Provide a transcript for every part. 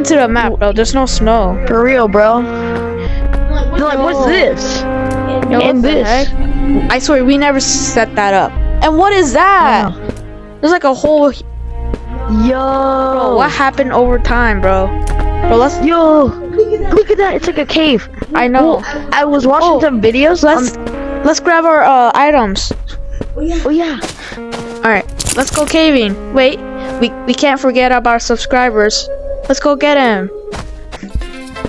into the map, bro. There's no snow. For real, bro. They're like, what's this? Yo, And what the this. heck? I swear, we never set that up. And what is that? There's like a whole... Yo. Bro, what happened over time, bro? Bro, let's... Yo. Look at that. It's like a cave. I know. Well, I was watching some videos. Let's grab our items. Oh, yeah. Alright, let's go caving. Wait, we can't forget about our subscribers. Let's go get him.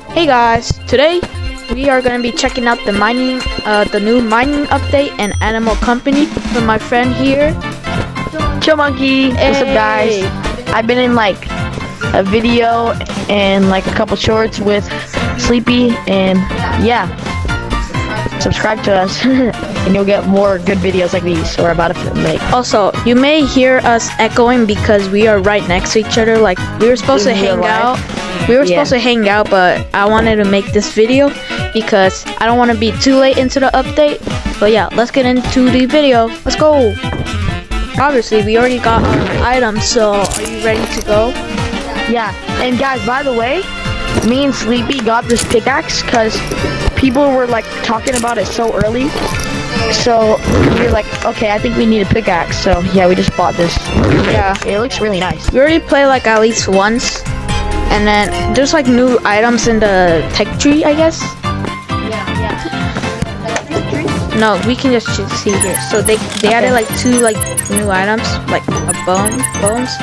Hey guys, today we are gonna be checking out the new mining update and Animal Company with my friend here. Chill Monkey. What's up, guys? I've been in like a video and like a couple shorts with Sleepy, and yeah, subscribe to us and you'll get more good videos like these we're about to make. Also, you may hear us echoing because we are right next to each other. Like, we were supposed to hang out. Supposed to hang out, but I wanted to make this video because I don't want to be too late into the update. But yeah, let's get into the video. Let's go. Obviously, we already got our items, so are you ready to go? Yeah, and guys, by the way, me and Sleepy got this pickaxe because people were like talking about it so early. So we were like, okay, I think we need a pickaxe. So yeah, we just bought this. Yeah, it looks really nice. We already played like at least once, and then there's like new items in the tech tree, I guess. Yeah. No, we can just see here. So they added like two like new items, like a bones.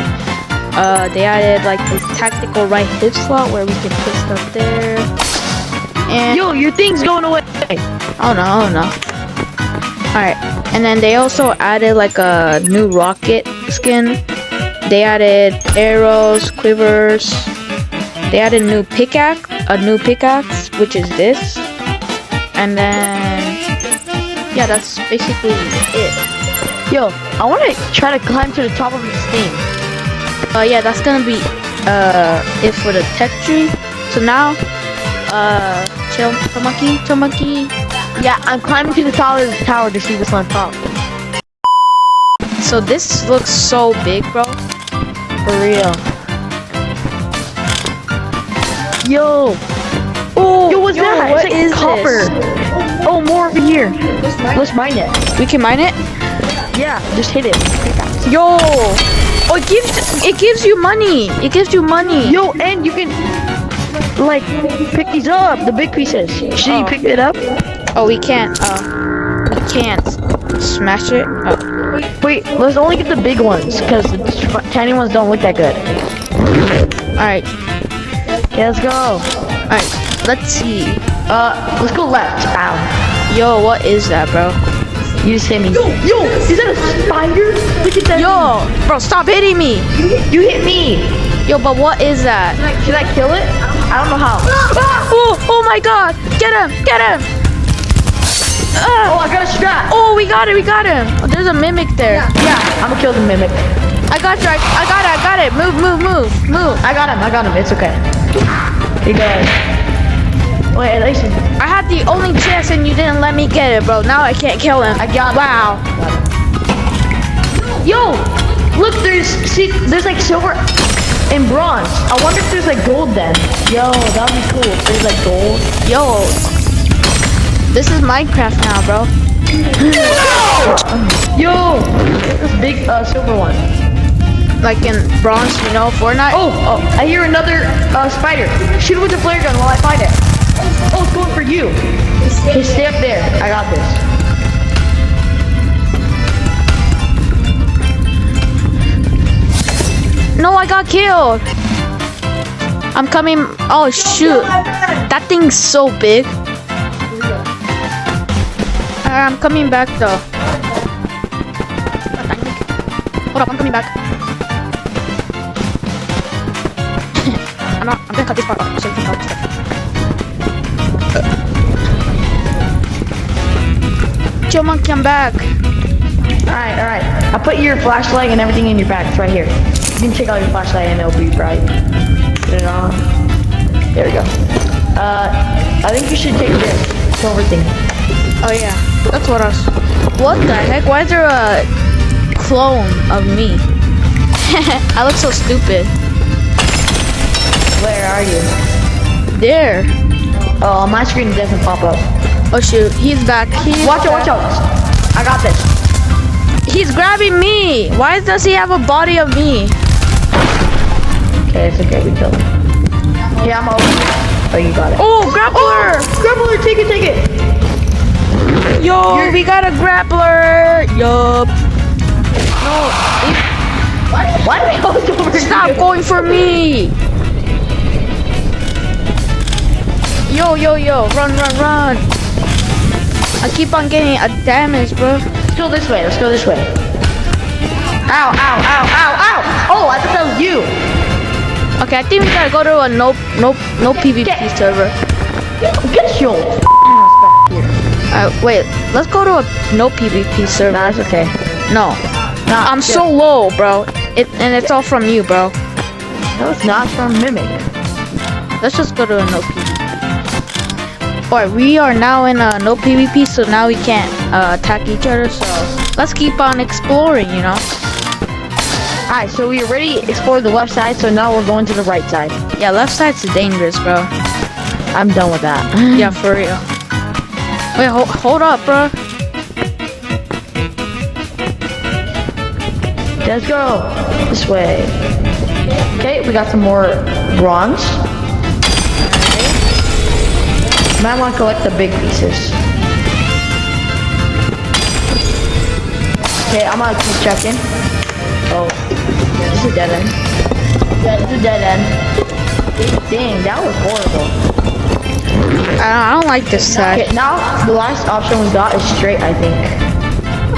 They added like this tactical right hip slot where we can put stuff there. And yo, your thing's going away. Oh no. Alright, and then they also added like a new rocket skin. They added arrows, quivers. They added a new pickaxe, which is this. And then yeah, that's basically it. Yo, I want to try to climb to the top of this thing. Yeah, that's gonna be it for the tech tree. So now chill monkey. Yeah, I'm climbing to the top of the tower to see what's on top. So this looks so big, bro. For real. Yo, what's that? What it's like is copper. this? Oh, more over here. Let's mine it. We can mine it? Yeah, just hit it. Yo! Oh, it gives you money. It gives you money. Yo, and you can like pick these up, the big pieces. Should you pick it up? Oh, we can't. We can't smash it. Oh. Wait, let's only get the big ones because the tiny ones don't look that good. All right. Yeah, let's go. All right. Let's see. Let's go left. Ow. Yo, what is that, bro? You just hit me. Yo, is that a spider? Look at that. Yo, bro, stop hitting me. You hit me. Yo, but what is that? Should I kill it? I don't know how. Oh my God! Get him! Oh, I got a strap. Oh, we got him! Oh, there's a mimic there. Yeah, I'm gonna kill the mimic. I got you. I got it. Move. I got him. It's okay. He does. Wait, listen. I had the only chance and you didn't let me get it, bro. Now I can't kill him. I got him. Wow. Yo, look, there's like silver and bronze. I wonder if there's like gold then. Yo, that'd be cool. If there's like gold. Yo, this is Minecraft now, bro. Yo, this big silver one. Like in bronze, you know, Fortnite. Oh, I hear another spider. Shoot it with the flare gun while I find it. Oh, it's going for you. Okay, stay up there. I got this. No, I got killed. I'm coming. Oh shoot, that thing's so big. I'm coming back though. Hold up, I'm coming back. I'm gonna cut this part off so you can help stuff. Chill monkey, I'm back. Alright. I put your flashlight and everything in your bag. It's right here. You can take out your flashlight and it'll be bright. Put it on. There we go. I think you should take this silver thing. Oh yeah, that's what I was. What the heck? Why is there a clone of me? I look so stupid. Where are you? There. Oh, my screen doesn't pop up. Oh shoot, he's back. Watch out. I got this. He's grabbing me. Why does he have a body of me? Okay, it's okay. We killed him. Yeah, I'm over. Oh, you got it. Oh, grappler! Grappler, take it. Yo, we got a grappler. Yup. No, Why did we go over stop here? going for me. Yo, run. I keep on getting a damage, bro. Let's go this way. Ow. Oh, I thought that was you. Okay, I think we gotta go to a no PvP server. Get your ass back here. Wait, let's go to a no PvP server. Nah, it's okay. No, Nah, I'm so low, bro. And it's all from you, bro. No, it's not from Mimic. Let's just go to a no PvP. Alright, we are now in a no PvP, so now we can't attack each other. So let's keep on exploring, you know. Alright, so we already explored the left side, so now we're going to the right side. Yeah, left side's dangerous, bro. I'm done with that. Yeah, for real. Wait, hold up, bro. Let's go this way. Okay, we got some more bronze. Might want to collect the big pieces. Okay, I'm gonna keep checking. Oh, yeah, this is a dead end. Yeah, this is a dead end. Dang, that was horrible. I don't like this side. Okay, now the last option we got is straight, I think.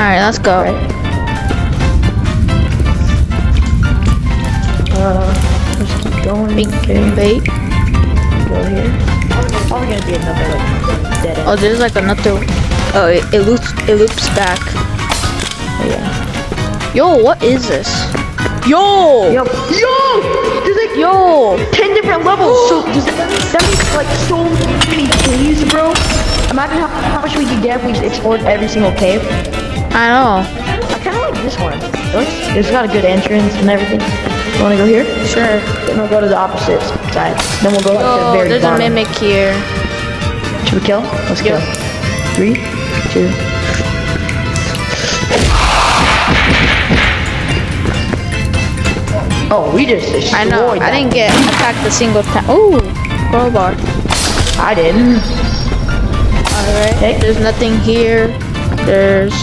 Alright, let's go. Right? Let's keep going. Okay. Wait. Go here. Probably gonna be another like dead end. Oh, there's like another. Oh, it loops back. Oh, yeah. Yo, what is this? Yo! Yo! There's like Yo! 10 different levels. So does that means like so many caves, bro? Imagine how much we could get if we explored every single cave. I know. I kind of like this one. It's got a good entrance and everything. You want to go here? Sure. Then we'll go to the opposite side. Then we'll go to the Oh, very there's bottom. a mimic here. Should we kill? Let's kill. 3, 2. Oh, we just destroyed I know. that. I didn't get attacked a single time. Ooh, crowbar. I didn't. Alright. Okay. There's nothing here. There's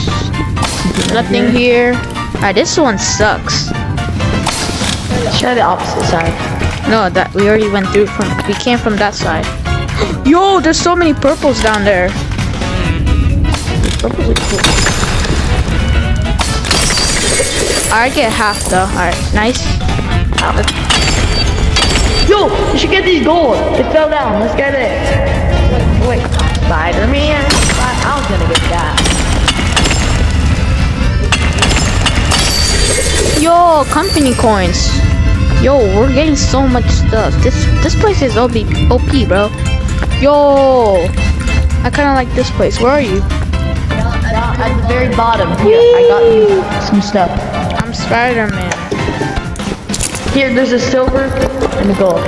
nothing here. Alright, this one sucks. Let's try the opposite side. No, that we already went through from. We came from that side. Yo, there's so many purples down there. Purples are cool. I get half though. Alright, nice. Yo, you should get these gold. It fell down. Let's get it. Wait, Spider-Man. I was gonna get that. Yo, company coins. Yo, we're getting so much stuff. This place is OP, bro. Yo, I kind of like this place. Where are you? At the very bottom. Here, I got you some stuff. I'm Spider-Man. Here, there's a silver and a gold.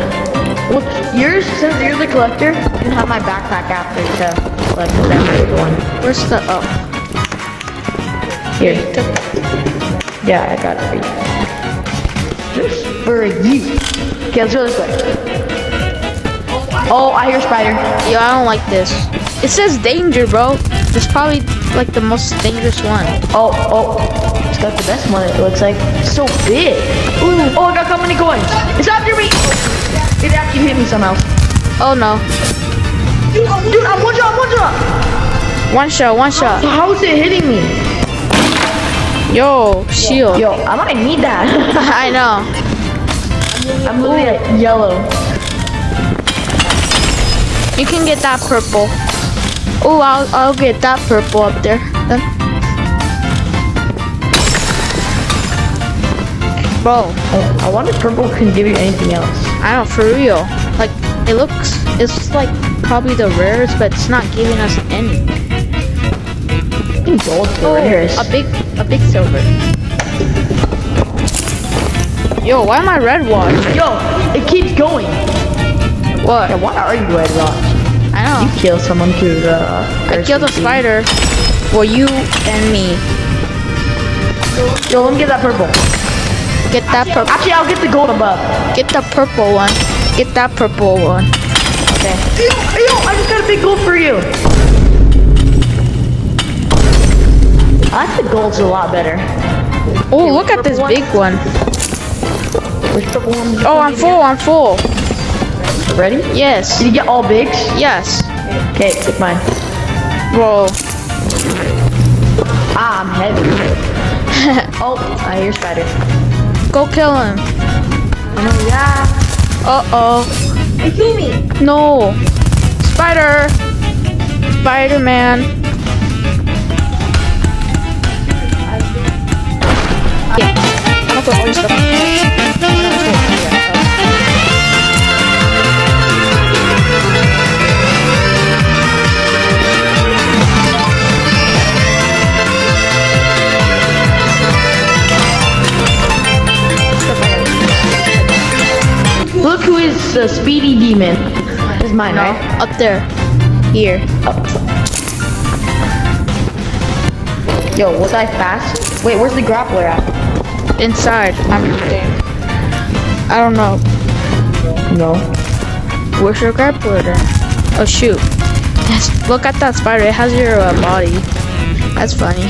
Well, yours, since you're the collector, you can have my backpack after to collect the other one. Where's the oh? Here. Yeah, I got it for you. Just for you. Okay, let's go this way. Oh, I hear a spider. Yo, I don't like this. It says danger, bro. It's probably like the most dangerous one. Oh, it's got the best one, it looks like. It's so big. Ooh, oh, I got company coins. It's after me. It actually hit me somehow. Oh no. Dude, I'm one shot. One shot. How is it hitting me? Yo, shield. Yo, I might need that. I know. I'm literally like yellow. You can get that purple. Oh, I'll get that purple up there. Then. Bro, I wonder if purple can give you anything else. I don't, for real. Like, it's like probably the rarest, but it's not giving us any. I think gold's the rarest. a big silver. Yo, why am I red watch? Yo, it keeps going. What? Yeah, why are you red rocks? I know. You kill someone to I killed a spider. Well, you and me. Yo, let me get that purple. Get that purple. Actually, I'll get the gold above. Get the purple one. Get that purple one. Okay. Yo, I just got a big gold for you. I like the gold's a lot better. Oh, look at this big one. Where's purple one? Oh, I'm full. I'm full. Ready? Yes. Did you get all bigs? Yes. Okay, take mine. Whoa. Ah, I'm heavy. Oh, I hear spider. Go kill him. Oh, yeah. Uh-oh. Hey, kill me. No. Spider. Spider-Man. Yeah. I'm gonna put all your stuff. Look who is the speedy demon. This is mine, right? Up there. Here. Yo, was I fast? Wait, where's the grappler at? Inside. I don't know. No. Where's your grappler then? Oh shoot. Yes, look at that spider. It has your body. That's funny.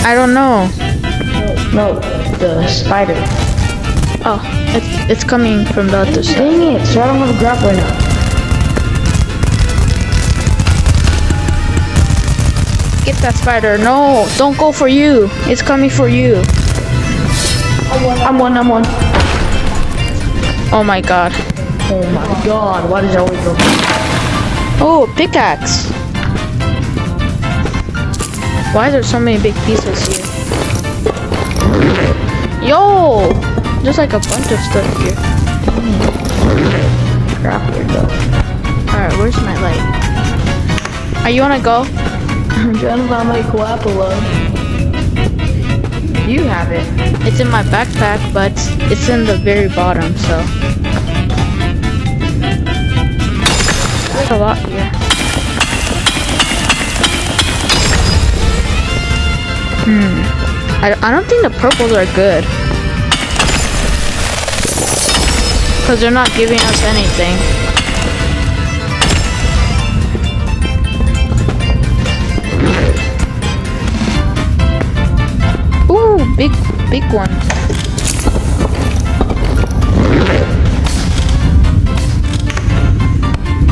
I don't know. No, the spider. Oh, it's coming from the other side. Dang it, so I don't have a grappler now. Get that spider. No, don't go for you. It's coming for you. I'm one. Oh my god. Oh my god, why does it always go? Oh, pickaxe. Why are there so many big pieces here? Yo! There's like a bunch of stuff here. Grappler though. Alright, where's my light? Are you wanna go? I'm trying to find my grappler. You have it. It's in my backpack, but it's in the very bottom, so. There's a lot here. I don't think the purples are good. Because they're not giving us anything. Ooh, big one.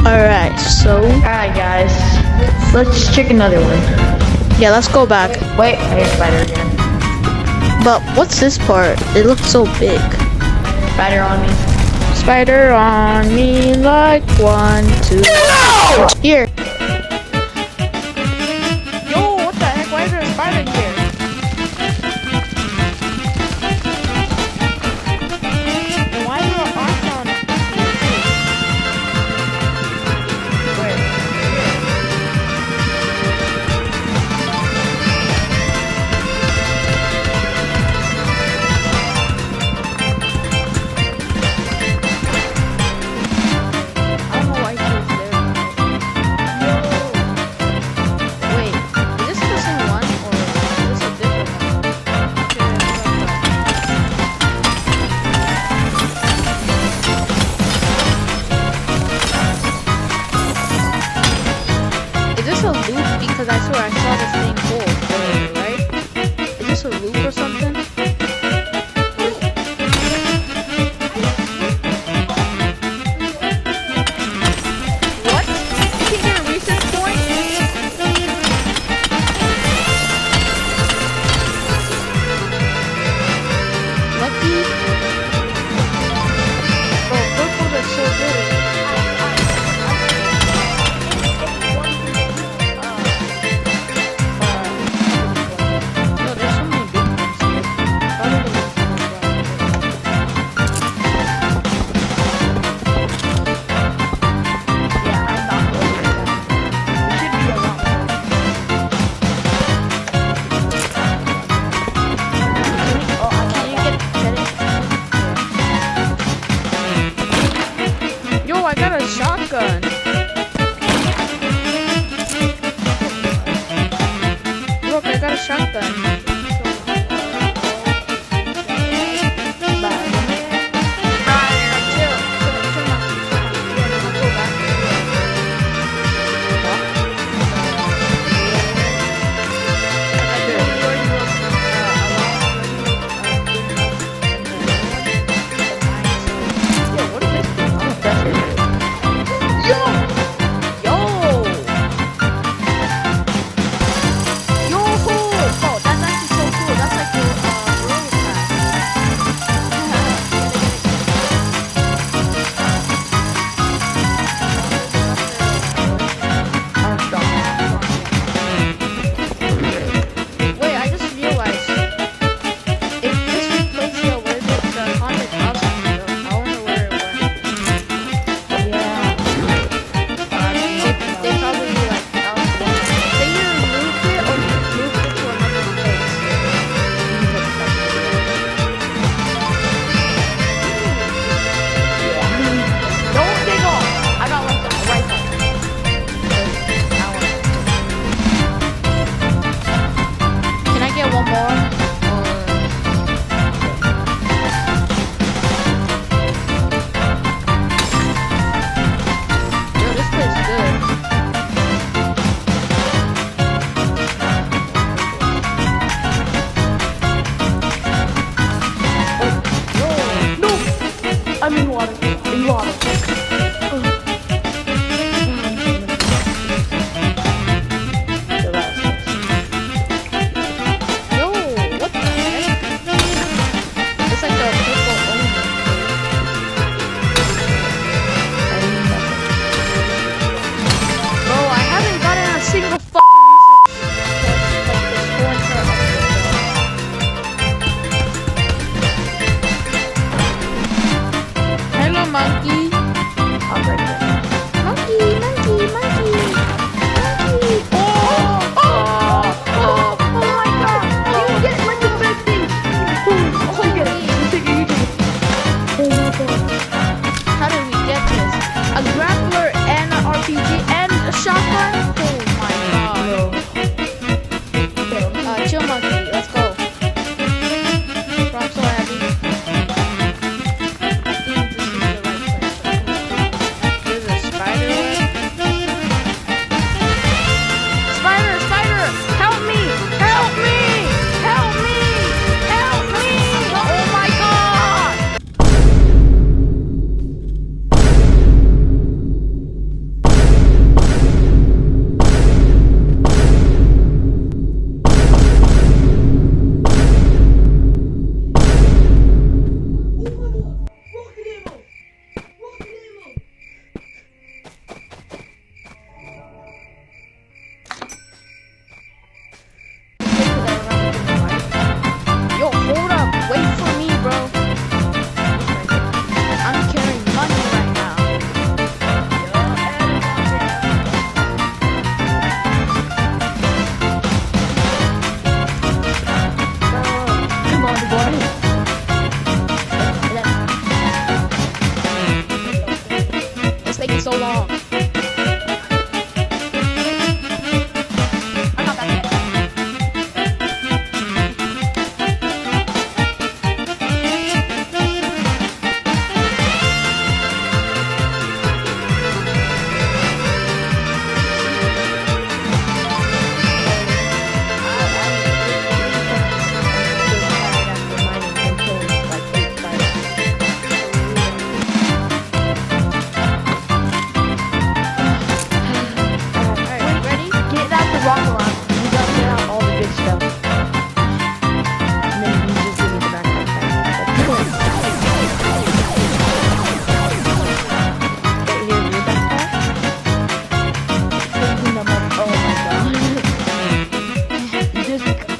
Alright, so. Alright guys, let's check another one. Yeah, let's go back. Wait, I hear spider again. But what's this part? It looks so big. Spider on me. Spider on me like 1, 2. No! Here. Yo, what the heck? Why is there a spider here? And why is there an arch on it? I don't know why he was there. Wait, is this the same one or is this a different one? Is this a loop? Because I swear I saw this thing gold earlier, right? Is this a loop or something? What? You can get a reset point? Lucky? Bro, purples are so good. No, there's so many big ones here.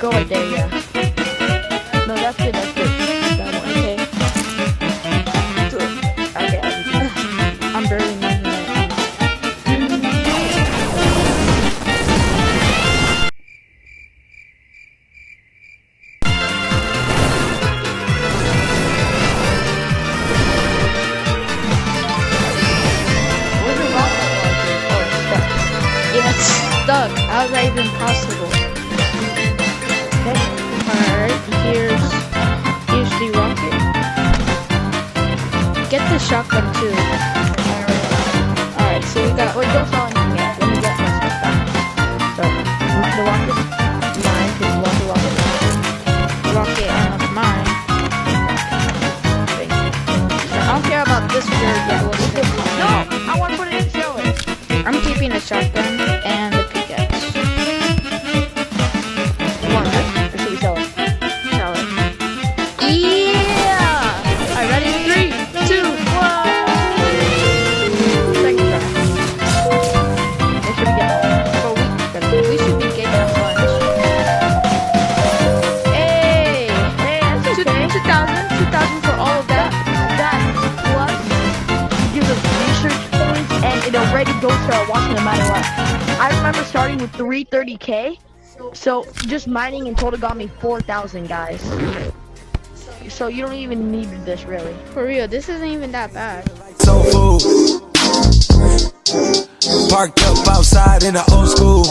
go right there, yeah. No, that's good, that's good. That one. Okay. I'm barely moving it. Where's your rocket launcher? Oh, it's stuck. Yeah, it's stuck. How is that even possible? Alright, here's the rocket. Get the shotgun too. Alright, so we got. Wait, don't sell anything yet. Let me get my stuff back. So, the rocket, mine, because you want the rocket. Rocket and it's mine. I don't care about this bird yet. No! I want to put it in the shower. I'm keeping the shotgun and the pickaxe. You want this? Or should we sell it? Sell it. Yeah! Alright, ready? 3, 2, 1! Second try. What should we get? But we should be getting a bunch. Hey! Hey, that's okay. 2,000 for all of that. That plus gives us research points and it already goes to our watch no matter what. I remember starting with 330k, so just mining in total got me 4,000 guys. So you don't even need this really. For real, this isn't even that bad. Soul food. Parked up outside in the old school.